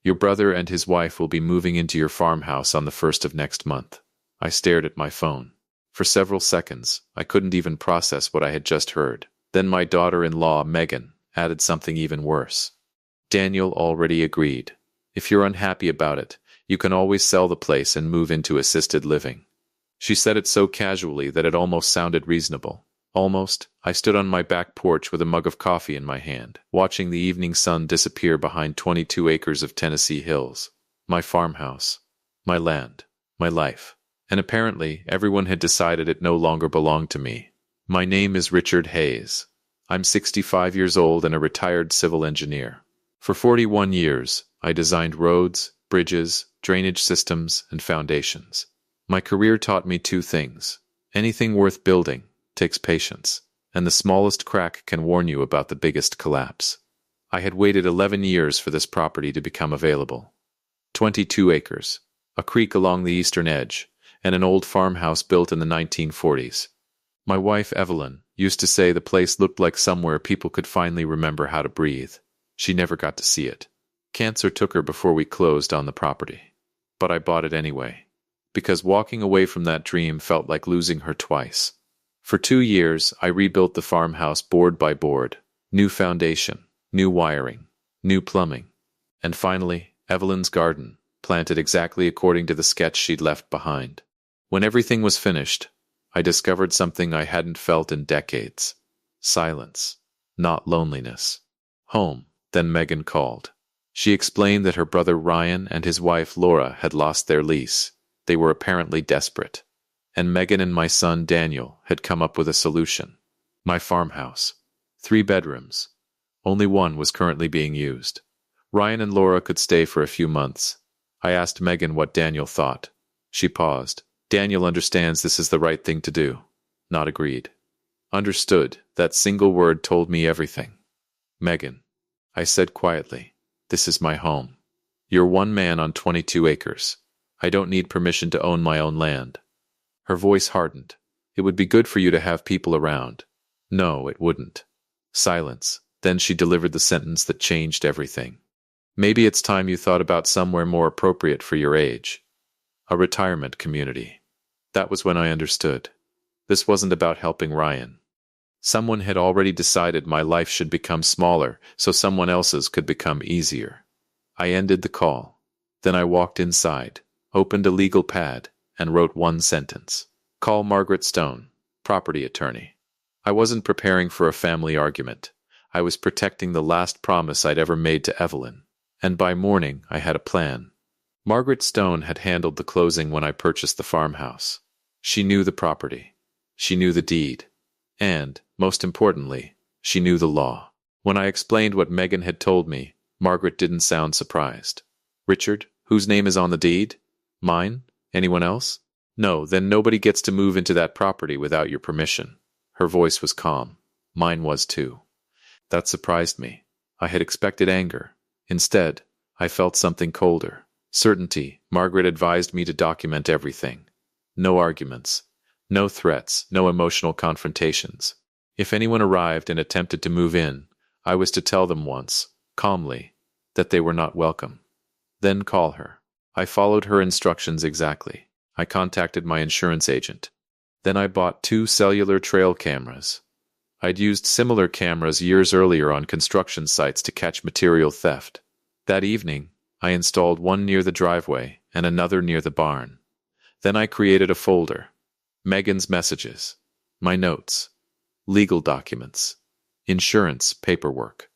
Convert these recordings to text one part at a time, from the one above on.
Your brother and his wife will be moving into your farmhouse on the 1st of next month. I stared at my phone. For several seconds, I couldn't even process what I had just heard. Then my daughter-in-law, Megan, added something even worse. Daniel already agreed. If you're unhappy about it, you can always sell the place and move into assisted living. She said it so casually that it almost sounded reasonable. Almost. I stood on my back porch with a mug of coffee in my hand, watching the evening sun disappear behind 22 acres of Tennessee hills. My farmhouse. My land. My life. And apparently, everyone had decided it no longer belonged to me. My name is Richard Hayes. I'm 65 years old and a retired civil engineer. For 41 years, I designed roads, bridges, drainage systems, and foundations. My career taught me two things. Anything worth building takes patience, and the smallest crack can warn you about the biggest collapse. I had waited 11 years for this property to become available. 22 acres, a creek along the eastern edge, and an old farmhouse built in the 1940s. My wife, Evelyn, used to say the place looked like somewhere people could finally remember how to breathe. She never got to see it. Cancer took her before we closed on the property. But I bought it anyway, because walking away from that dream felt like losing her twice. For 2 years, I rebuilt the farmhouse board by board. New foundation, new wiring, new plumbing. And finally, Evelyn's garden, planted exactly according to the sketch she'd left behind. When everything was finished, I discovered something I hadn't felt in decades. Silence, not loneliness. Home. Then Megan called. She explained that her brother Ryan and his wife Laura had lost their lease. They were apparently desperate. And Megan and my son Daniel had come up with a solution. My farmhouse. 3 bedrooms. Only one was currently being used. Ryan and Laura could stay for a few months. I asked Megan what Daniel thought. She paused. Daniel understands this is the right thing to do. Not agreed. Understood. That single word told me everything. Megan, I said quietly, this is my home. You're one man on 22 acres. I don't need permission to own my own land. Her voice hardened. It would be good for you to have people around. No, it wouldn't. Silence. Then she delivered the sentence that changed everything. Maybe it's time you thought about somewhere more appropriate for your age. A retirement community. That was when I understood. This wasn't about helping Ryan. Someone had already decided my life should become smaller so someone else's could become easier. I ended the call. Then I walked inside, opened a legal pad, and wrote one sentence. Call Margaret Stone, property attorney. I wasn't preparing for a family argument. I was protecting the last promise I'd ever made to Evelyn. And by morning, I had a plan. Margaret Stone had handled the closing when I purchased the farmhouse. She knew the property. She knew the deed. And, most importantly, she knew the law. When I explained what Megan had told me, Margaret didn't sound surprised. Richard, whose name is on the deed? Mine? Anyone else? No, then nobody gets to move into that property without your permission. Her voice was calm. Mine was too. That surprised me. I had expected anger. Instead, I felt something colder. Certainty. Margaret advised me to document everything. No arguments. No threats. No emotional confrontations. If anyone arrived and attempted to move in, I was to tell them once, calmly, that they were not welcome. Then call her. I followed her instructions exactly. I contacted my insurance agent. Then I bought 2 cellular trail cameras. I'd used similar cameras years earlier on construction sites to catch material theft. That evening, I installed one near the driveway and another near the barn. Then I created a folder. Megan's messages, my notes, legal documents, insurance paperwork,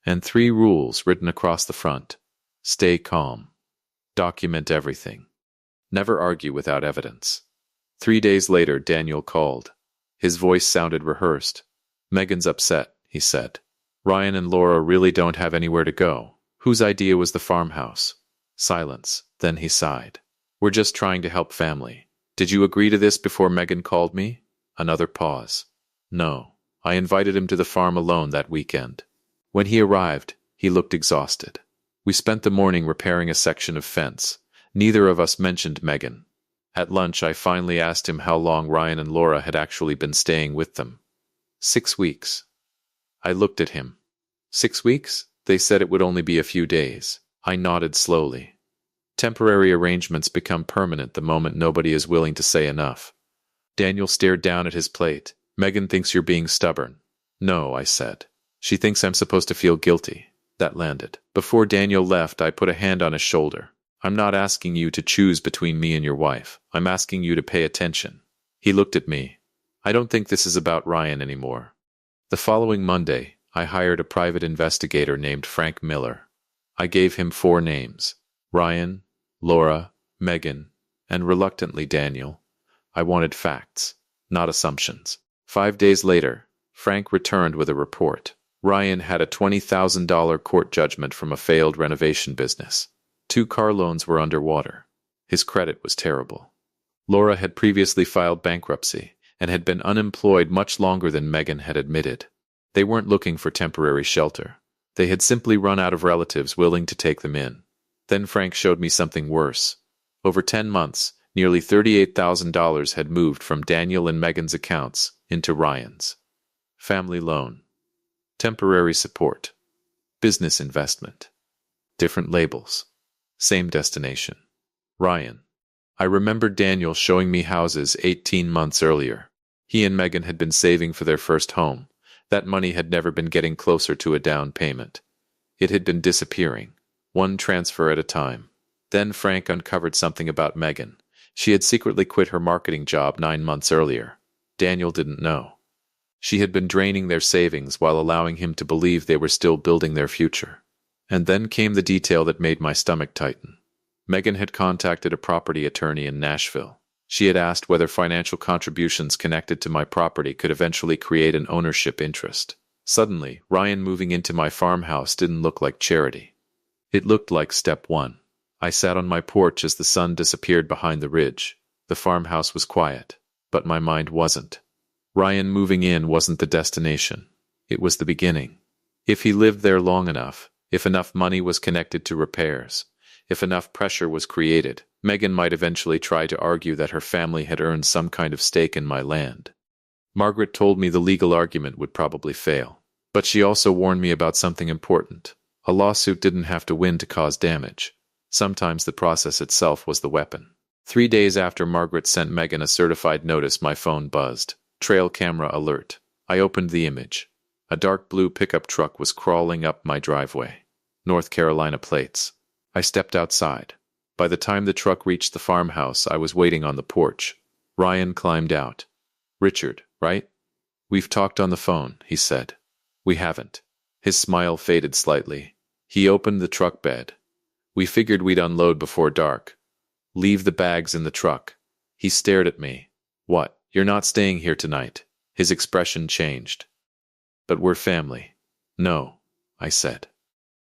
and 3 rules written across the front. Stay calm. Document everything. Never argue without evidence. 3 days later, Daniel called. His voice sounded rehearsed. Megan's upset, he said. Ryan and Laura really don't have anywhere to go. Whose idea was the farmhouse? Silence. Then he sighed. We're just trying to help family. Did you agree to this before Megan called me? Another pause. No. I invited him to the farm alone that weekend. When he arrived, he looked exhausted. We spent the morning repairing a section of fence. Neither of us mentioned Megan. At lunch, I finally asked him how long Ryan and Laura had actually been staying with them. 6 weeks. I looked at him. 6 weeks? They said it would only be a few days. I nodded slowly. Temporary arrangements become permanent the moment nobody is willing to say enough. Daniel stared down at his plate. Megan thinks you're being stubborn. No, I said. She thinks I'm supposed to feel guilty. That landed. Before Daniel left, I put a hand on his shoulder. I'm not asking you to choose between me and your wife. I'm asking you to pay attention. He looked at me. I don't think this is about Ryan anymore. The following Monday, I hired a private investigator named Frank Miller. I gave him 4 names: Ryan, Laura, Megan, and reluctantly Daniel. I wanted facts, not assumptions. 5 days later, Frank returned with a report. Ryan had a $20,000 court judgment from a failed renovation business. 2 car loans were underwater. His credit was terrible. Laura had previously filed bankruptcy and had been unemployed much longer than Megan had admitted. They weren't looking for temporary shelter. They had simply run out of relatives willing to take them in. Then Frank showed me something worse. Over 10 months, nearly $38,000 had moved from Daniel and Megan's accounts into Ryan's. Family loan. Temporary support. Business investment. Different labels. Same destination. Ryan. I remembered Daniel showing me houses 18 months earlier. He and Megan had been saving for their first home. That money had never been getting closer to a down payment. It had been disappearing, one transfer at a time. Then Frank uncovered something about Megan. She had secretly quit her marketing job 9 months earlier. Daniel didn't know. She had been draining their savings while allowing him to believe they were still building their future. And then came the detail that made my stomach tighten. Megan had contacted a property attorney in Nashville. She had asked whether financial contributions connected to my property could eventually create an ownership interest. Suddenly, Ryan moving into my farmhouse didn't look like charity. It looked like step 1. I sat on my porch as the sun disappeared behind the ridge. The farmhouse was quiet, but my mind wasn't. Ryan moving in wasn't the destination. It was the beginning. If he lived there long enough, if enough money was connected to repairs, if enough pressure was created, Megan might eventually try to argue that her family had earned some kind of stake in my land. Margaret told me the legal argument would probably fail, but she also warned me about something important. A lawsuit didn't have to win to cause damage. Sometimes the process itself was the weapon. 3 days after Margaret sent Megan a certified notice, my phone buzzed. Trail camera alert. I opened the image. A dark blue pickup truck was crawling up my driveway. North Carolina plates. I stepped outside. By the time the truck reached the farmhouse, I was waiting on the porch. Ryan climbed out. Richard, right? We've talked on the phone, he said. We haven't. His smile faded slightly. He opened the truck bed. We figured we'd unload before dark. Leave the bags in the truck. He stared at me. What? You're not staying here tonight. His expression changed. But we're family. No, I said.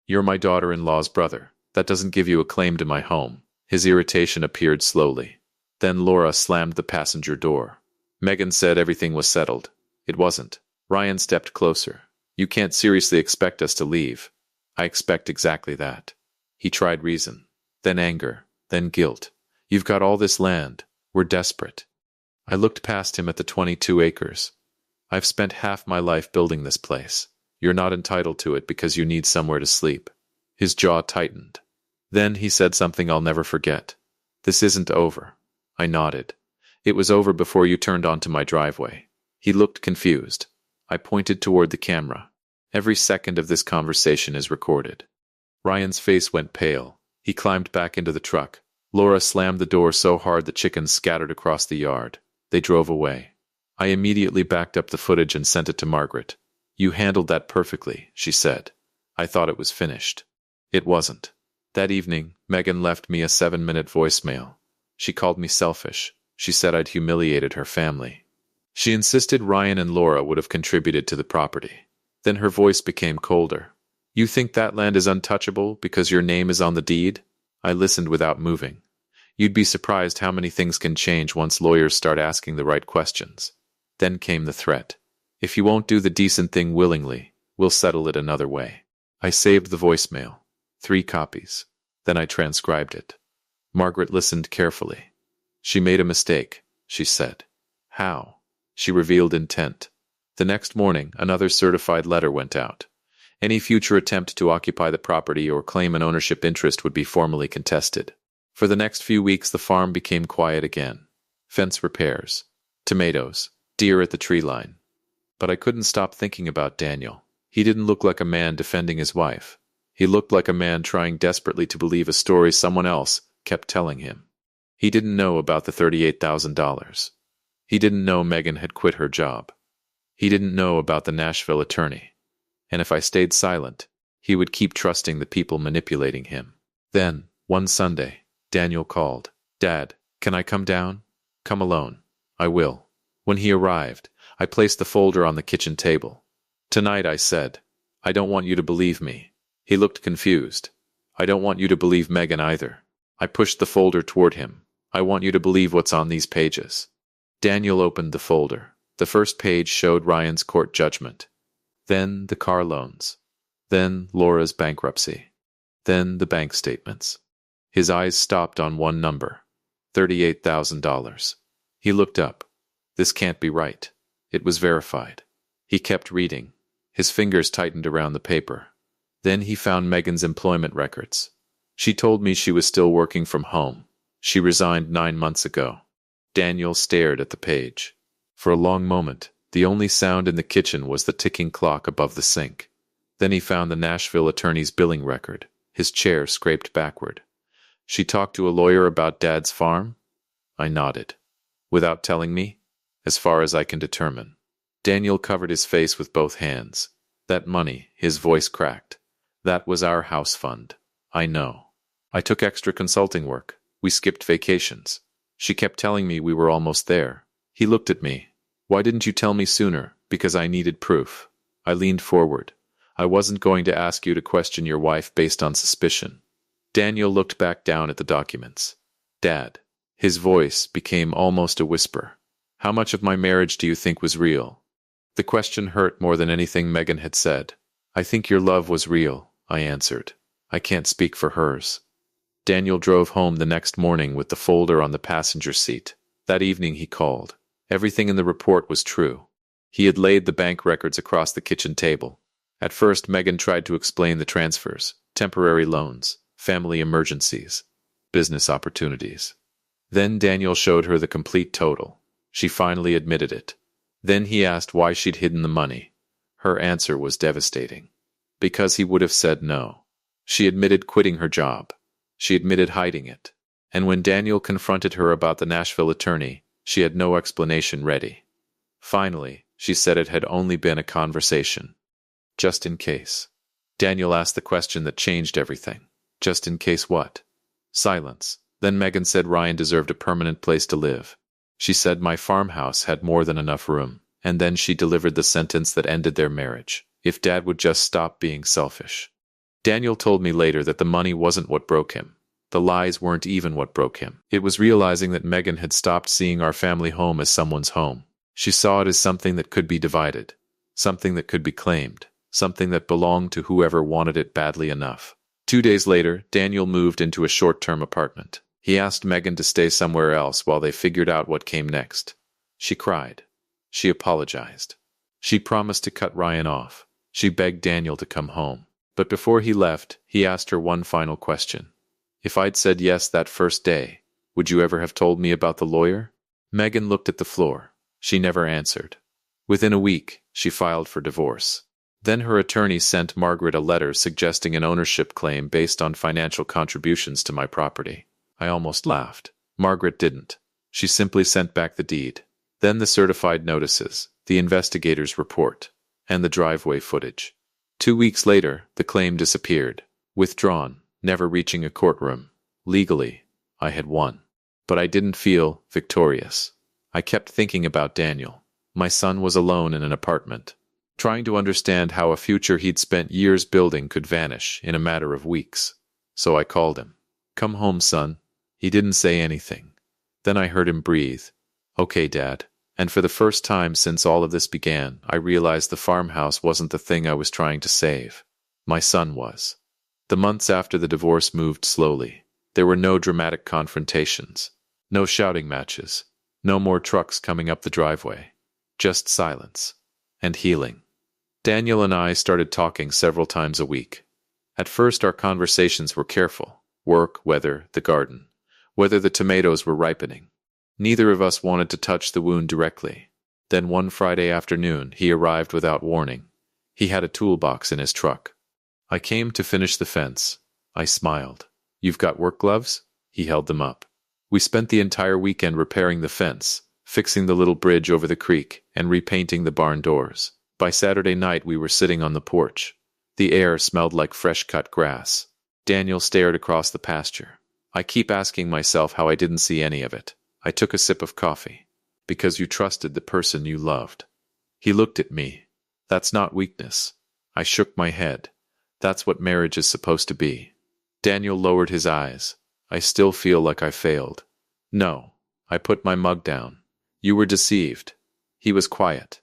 You're my daughter-in-law's brother. That doesn't give you a claim to my home. His irritation appeared slowly. Then Laura slammed the passenger door. Megan said everything was settled. It wasn't. Ryan stepped closer. You can't seriously expect us to leave. I expect exactly that. He tried reason, then anger, then guilt. You've got all this land. We're desperate. I looked past him at the 22 acres. I've spent half my life building this place. You're not entitled to it because you need somewhere to sleep. His jaw tightened. Then he said something I'll never forget. This isn't over. I nodded. It was over before you turned onto my driveway. He looked confused. I pointed toward the camera. Every second of this conversation is recorded. Ryan's face went pale. He climbed back into the truck. Laura slammed the door so hard the chickens scattered across the yard. They drove away. I immediately backed up the footage and sent it to Margaret. You handled that perfectly, she said. I thought it was finished. It wasn't. That evening, Megan left me a 7-minute voicemail. She called me selfish. She said I'd humiliated her family. She insisted Ryan and Laura would have contributed to the property. Then her voice became colder. You think that land is untouchable because your name is on the deed? I listened without moving. You'd be surprised how many things can change once lawyers start asking the right questions. Then came the threat. If you won't do the decent thing willingly, we'll settle it another way. I saved the voicemail. 3 copies. Then I transcribed it. Margaret listened carefully. She made a mistake, she said. How? She revealed intent. The next morning, another certified letter went out. Any future attempt to occupy the property or claim an ownership interest would be formally contested. For the next few weeks, the farm became quiet again. Fence repairs, tomatoes, deer at the tree line. But I couldn't stop thinking about Daniel. He didn't look like a man defending his wife. He looked like a man trying desperately to believe a story someone else kept telling him. He didn't know about the $38,000. He didn't know Megan had quit her job. He didn't know about the Nashville attorney. And if I stayed silent, he would keep trusting the people manipulating him. Then, one Sunday, Daniel called. "Dad, can I come down?" "Come alone." "I will." When he arrived, I placed the folder on the kitchen table. "Tonight," I said, "I don't want you to believe me." He looked confused. "I don't want you to believe Megan either." I pushed the folder toward him. "I want you to believe what's on these pages." Daniel opened the folder. The first page showed Ryan's court judgment. Then the car loans. Then Laura's bankruptcy. Then the bank statements. His eyes stopped on one number. $38,000. He looked up. This can't be right. It was verified. He kept reading. His fingers tightened around the paper. Then he found Megan's employment records. She told me she was still working from home. She resigned 9 months ago. Daniel stared at the page. For a long moment, the only sound in the kitchen was the ticking clock above the sink. Then he found the Nashville attorney's billing record. His chair scraped backward. "She talked to a lawyer about Dad's farm?" I nodded. "Without telling me?" "As far as I can determine." Daniel covered his face with both hands. "That money," his voice cracked. "That was our house fund." "I know. I took extra consulting work. We skipped vacations. She kept telling me we were almost there." He looked at me. "Why didn't you tell me sooner?" "Because I needed proof." I leaned forward. "I wasn't going to ask you to question your wife based on suspicion." Daniel looked back down at the documents. "Dad." His voice became almost a whisper. "How much of my marriage do you think was real?" The question hurt more than anything Megan had said. "I think your love was real," I answered. "I can't speak for hers." Daniel drove home the next morning with the folder on the passenger seat. That evening he called. Everything in the report was true. He had laid the bank records across the kitchen table. At first, Megan tried to explain the transfers, temporary loans, family emergencies, business opportunities. Then Daniel showed her the complete total. She finally admitted it. Then he asked why she'd hidden the money. Her answer was devastating. Because he would have said no. She admitted quitting her job. She admitted hiding it. And when Daniel confronted her about the Nashville attorney, she had no explanation ready. Finally, she said it had only been a conversation. Just in case. Daniel asked the question that changed everything. Just in case what? Silence. Then Megan said Ryan deserved a permanent place to live. She said my farmhouse had more than enough room. And then she delivered the sentence that ended their marriage. If Dad would just stop being selfish. Daniel told me later that the money wasn't what broke him. The lies weren't even what broke him. It was realizing that Megan had stopped seeing our family home as someone's home. She saw it as something that could be divided. Something that could be claimed. Something that belonged to whoever wanted it badly enough. 2 days later, Daniel moved into a short-term apartment. He asked Megan to stay somewhere else while they figured out what came next. She cried. She apologized. She promised to cut Ryan off. She begged Daniel to come home. But before he left, he asked her one final question. If I'd said yes that first day, would you ever have told me about the lawyer? Megan looked at the floor. She never answered. Within a week, she filed for divorce. Then her attorney sent Margaret a letter suggesting an ownership claim based on financial contributions to my property. I almost laughed. Margaret didn't. She simply sent back the deed. Then the certified notices, the investigator's report, and the driveway footage. 2 weeks later, the claim disappeared. Withdrawn, never reaching a courtroom. Legally, I had won. But I didn't feel victorious. I kept thinking about Daniel. My son was alone in an apartment, trying to understand how a future he'd spent years building could vanish in a matter of weeks. So I called him. Come home, son. He didn't say anything. Then I heard him breathe. Okay, Dad. And for the first time since all of this began, I realized the farmhouse wasn't the thing I was trying to save. My son was. The months after the divorce moved slowly. There were no dramatic confrontations. No shouting matches. No more trucks coming up the driveway. Just silence. And healing. Daniel and I started talking several times a week. At first, our conversations were careful. Work, weather, the garden, whether the tomatoes were ripening. Neither of us wanted to touch the wound directly. Then one Friday afternoon, he arrived without warning. He had a toolbox in his truck. I came to finish the fence. I smiled. "You've got work gloves?" He held them up. We spent the entire weekend repairing the fence, fixing the little bridge over the creek, and repainting the barn doors. By Saturday night, we were sitting on the porch. The air smelled like fresh-cut grass. Daniel stared across the pasture. I keep asking myself how I didn't see any of it. I took a sip of coffee. "Because you trusted the person you loved." He looked at me. "That's not weakness." I shook my head. "That's what marriage is supposed to be." Daniel lowered his eyes. "I still feel like I failed." "No." I put my mug down. "You were deceived." He was quiet.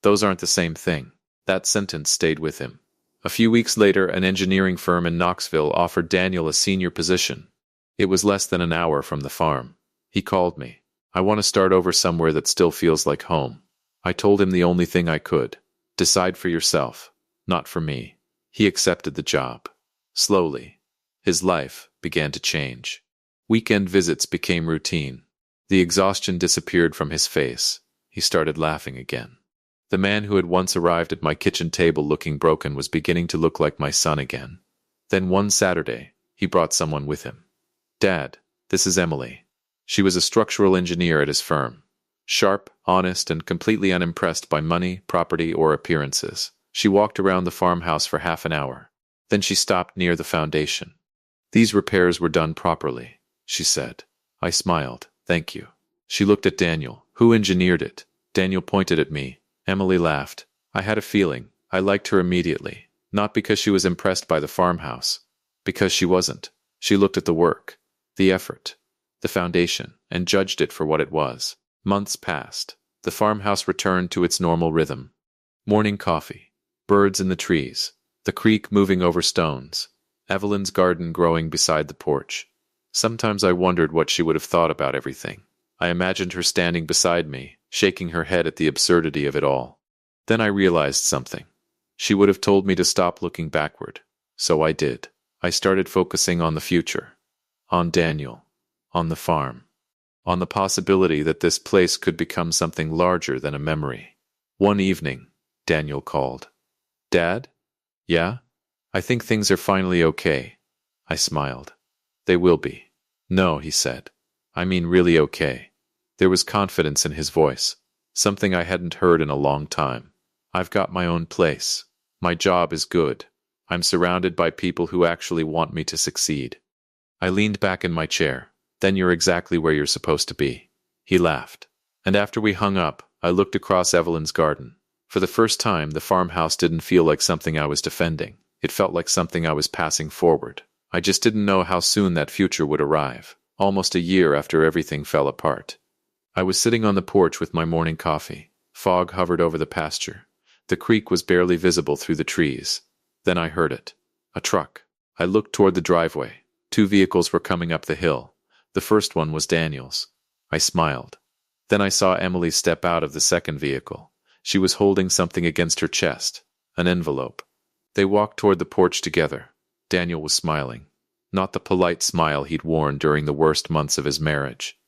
"Those aren't the same thing." That sentence stayed with him. A few weeks later, an engineering firm in Knoxville offered Daniel a senior position. It was less than an hour from the farm. He called me. "I want to start over somewhere that still feels like home." I told him the only thing I could. "Decide for yourself, not for me." He accepted the job. Slowly, his life began to change. Weekend visits became routine. The exhaustion disappeared from his face. He started laughing again. The man who had once arrived at my kitchen table looking broken was beginning to look like my son again. Then one Saturday, he brought someone with him. "Dad, this is Emily." She was a structural engineer at his firm. Sharp, honest, and completely unimpressed by money, property, or appearances. She walked around the farmhouse for half an hour. Then she stopped near the foundation. "These repairs were done properly," she said. I smiled. "Thank you." She looked at Daniel. "Who engineered it?" Daniel pointed at me. Emily laughed. I had a feeling. I liked her immediately. Not because she was impressed by the farmhouse. Because she wasn't. She looked at the work, the effort, the foundation, and judged it for what it was. Months passed. The farmhouse returned to its normal rhythm. Morning coffee, birds in the trees, the creek moving over stones, Evelyn's garden growing beside the porch. Sometimes I wondered what she would have thought about everything. I imagined her standing beside me, shaking her head at the absurdity of it all. Then I realized something. She would have told me to stop looking backward. So I did. I started focusing on the future. On Daniel. On the farm. On the possibility that this place could become something larger than a memory. One evening, Daniel called. "Dad?" "Yeah?" "I think things are finally okay." I smiled. "They will be." "No," he said. "I mean really okay." There was confidence in his voice. Something I hadn't heard in a long time. "I've got my own place. My job is good. I'm surrounded by people who actually want me to succeed." I leaned back in my chair. "Then you're exactly where you're supposed to be." He laughed. And after we hung up, I looked across Evelyn's garden. For the first time, the farmhouse didn't feel like something I was defending. It felt like something I was passing forward. I just didn't know how soon that future would arrive. Almost a year after everything fell apart. I was sitting on the porch with my morning coffee. Fog hovered over the pasture. The creek was barely visible through the trees. Then I heard it. A truck. I looked toward the driveway. 2 vehicles were coming up the hill. The first one was Daniel's. I smiled. Then I saw Emily step out of the second vehicle. She was holding something against her chest. An envelope. They walked toward the porch together. Daniel was smiling. Not the polite smile he'd worn during the worst months of his marriage.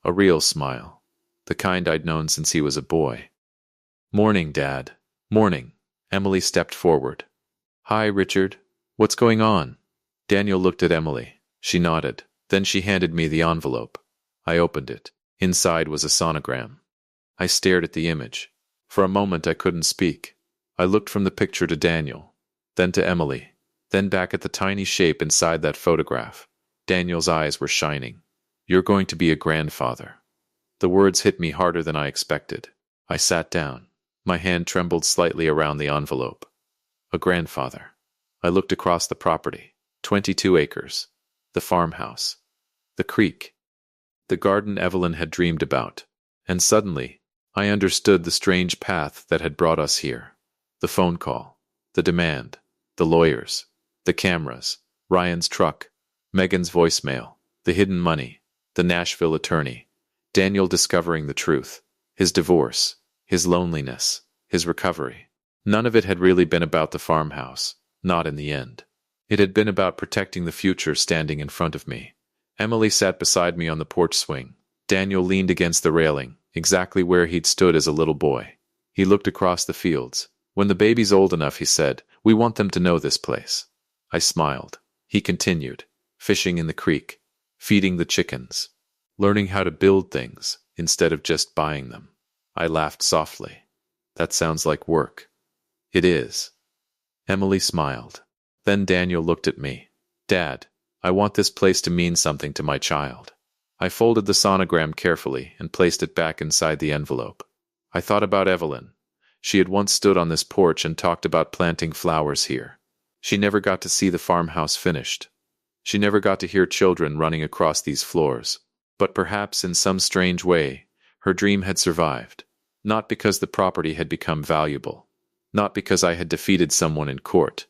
A real smile. The kind I'd known since he was a boy. "Morning, Dad." "Morning." Emily stepped forward. "Hi, Richard. What's going on?" Daniel looked at Emily. She nodded. Then she handed me the envelope. I opened it. Inside was a sonogram. I stared at the image. For a moment I couldn't speak. I looked from the picture to Daniel, then to Emily, then back at the tiny shape inside that photograph. Daniel's eyes were shining. "You're going to be a grandfather." The words hit me harder than I expected. I sat down. My hand trembled slightly around the envelope. A grandfather. I looked across the property. 22 acres. The farmhouse. The creek. The garden Evelyn had dreamed about. And suddenly, I understood the strange path that had brought us here. The phone call. The demand. The lawyers. The cameras. Ryan's truck. Megan's voicemail. The hidden money. The Nashville attorney. Daniel discovering the truth. His divorce. His loneliness. His recovery. None of it had really been about the farmhouse, not in the end. It had been about protecting the future standing in front of me. Emily sat beside me on the porch swing. Daniel leaned against the railing, exactly where he'd stood as a little boy. He looked across the fields. When the baby's old enough, he said, we want them to know this place. I smiled. He continued, fishing in the creek, feeding the chickens, learning how to build things instead of just buying them. I laughed softly. That sounds like work. It is. Emily smiled. Then Daniel looked at me. Dad, I want this place to mean something to my child. I folded the sonogram carefully and placed it back inside the envelope. I thought about Evelyn. She had once stood on this porch and talked about planting flowers here. She never got to see the farmhouse finished. She never got to hear children running across these floors. But perhaps in some strange way, her dream had survived. Not because the property had become valuable. Not because I had defeated someone in court.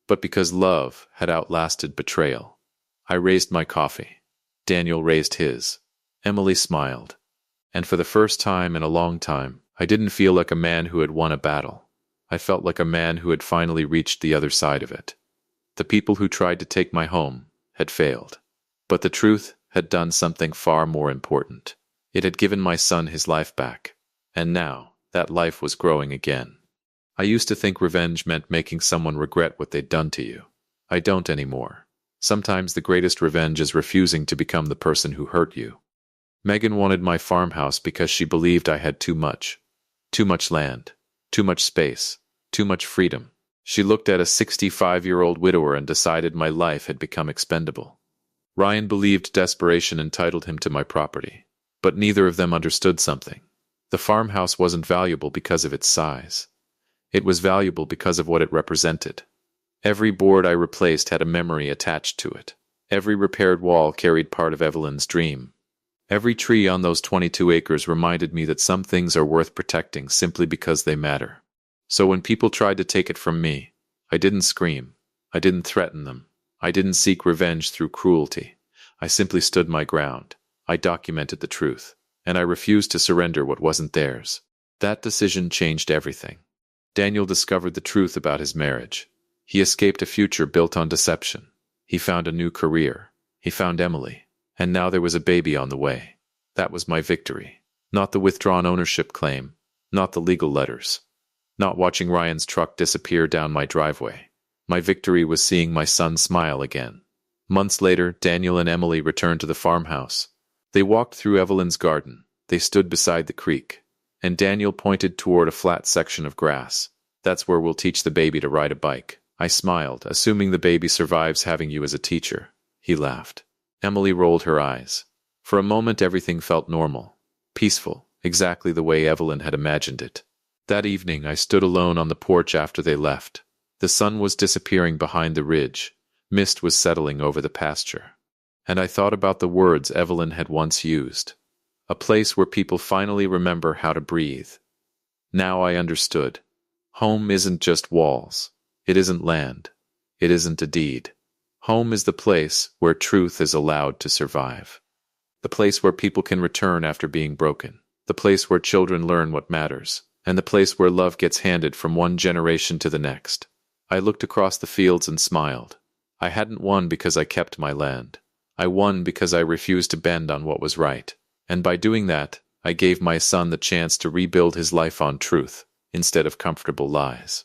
But because love had outlasted betrayal. I raised my coffee. Daniel raised his. Emily smiled. And for the first time in a long time, I didn't feel like a man who had won a battle. I felt like a man who had finally reached the other side of it. The people who tried to take my home had failed. But the truth had done something far more important. It had given my son his life back. And now, that life was growing again. I used to think revenge meant making someone regret what they'd done to you. I don't anymore. Sometimes the greatest revenge is refusing to become the person who hurt you. Megan wanted my farmhouse because she believed I had too much. Too much land. Too much space. Too much freedom. She looked at a 65-year-old widower and decided my life had become expendable. Ryan believed desperation entitled him to my property. But neither of them understood something. The farmhouse wasn't valuable because of its size. It was valuable because of what it represented. Every board I replaced had a memory attached to it. Every repaired wall carried part of Evelyn's dream. Every tree on those 22 acres reminded me that some things are worth protecting simply because they matter. So when people tried to take it from me, I didn't scream. I didn't threaten them. I didn't seek revenge through cruelty. I simply stood my ground. I documented the truth. And I refused to surrender what wasn't theirs. That decision changed everything. Daniel discovered the truth about his marriage. He escaped a future built on deception. He found a new career. He found Emily. And now there was a baby on the way. That was my victory. Not the withdrawn ownership claim. Not the legal letters. Not watching Ryan's truck disappear down my driveway. My victory was seeing my son smile again. Months later, Daniel and Emily returned to the farmhouse. They walked through Evelyn's garden. They stood beside the creek. And Daniel pointed toward a flat section of grass. That's where we'll teach the baby to ride a bike. I smiled, assuming the baby survives having you as a teacher. He laughed. Emily rolled her eyes. For a moment everything felt normal. Peaceful, exactly the way Evelyn had imagined it. That evening I stood alone on the porch after they left. The sun was disappearing behind the ridge. Mist was settling over the pasture. And I thought about the words Evelyn had once used. A place where people finally remember how to breathe. Now I understood. Home isn't just walls. It isn't land. It isn't a deed. Home is the place where truth is allowed to survive. The place where people can return after being broken. The place where children learn what matters. And the place where love gets handed from one generation to the next. I looked across the fields and smiled. I hadn't won because I kept my land. I won because I refused to bend on what was right. And by doing that, I gave my son the chance to rebuild his life on truth, instead of comfortable lies.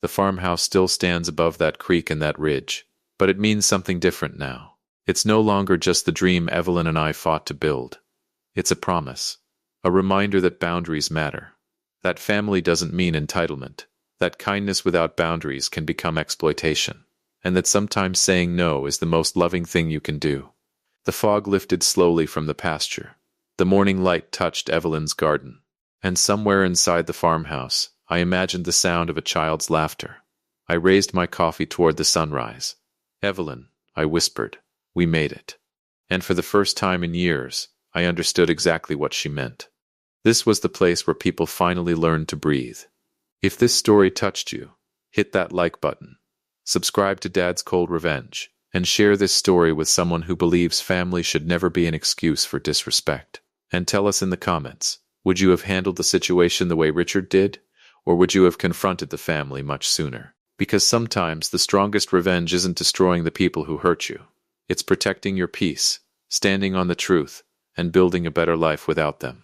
The farmhouse still stands above that creek and that ridge, but it means something different now. It's no longer just the dream Evelyn and I fought to build. It's a promise. A reminder that boundaries matter. That family doesn't mean entitlement. That kindness without boundaries can become exploitation. And that sometimes saying no is the most loving thing you can do. The fog lifted slowly from the pasture. The morning light touched Evelyn's garden. And somewhere inside the farmhouse, I imagined the sound of a child's laughter. I raised my coffee toward the sunrise. Evelyn, I whispered, we made it. And for the first time in years, I understood exactly what she meant. This was the place where people finally learned to breathe. If this story touched you, hit that like button. Subscribe to Dad's Cold Revenge, and share this story with someone who believes family should never be an excuse for disrespect. And tell us in the comments, would you have handled the situation the way Richard did? Or would you have confronted the family much sooner? Because sometimes the strongest revenge isn't destroying the people who hurt you. It's protecting your peace, standing on the truth, and building a better life without them.